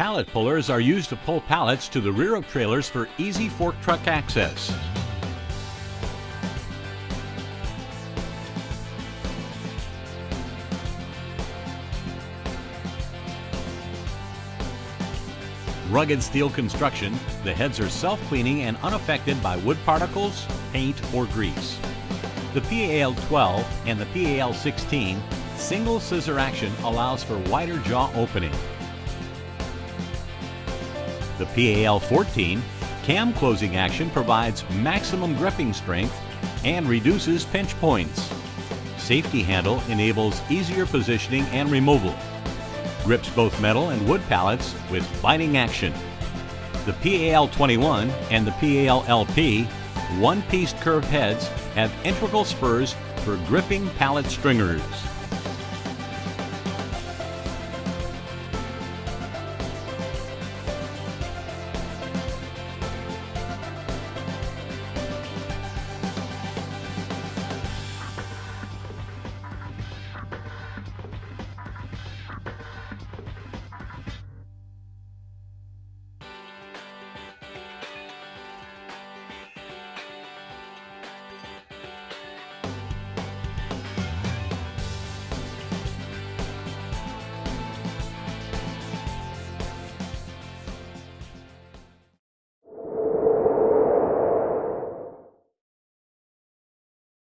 Pallet pullers are used to pull pallets to the rear of trailers for easy fork truck access. Rugged steel construction, the heads are self-cleaning and unaffected by wood particles, paint, or grease. The PAL-12 and the PAL-16 single scissor action allows for wider jaw opening. The PAL-14 cam closing action provides maximum gripping strength and reduces pinch points. Safety handle enables easier positioning and removal. Grips both metal and wood pallets with biting action. The PAL-21 and the PAL-LP one-piece curved heads have integral spurs for gripping pallet stringers.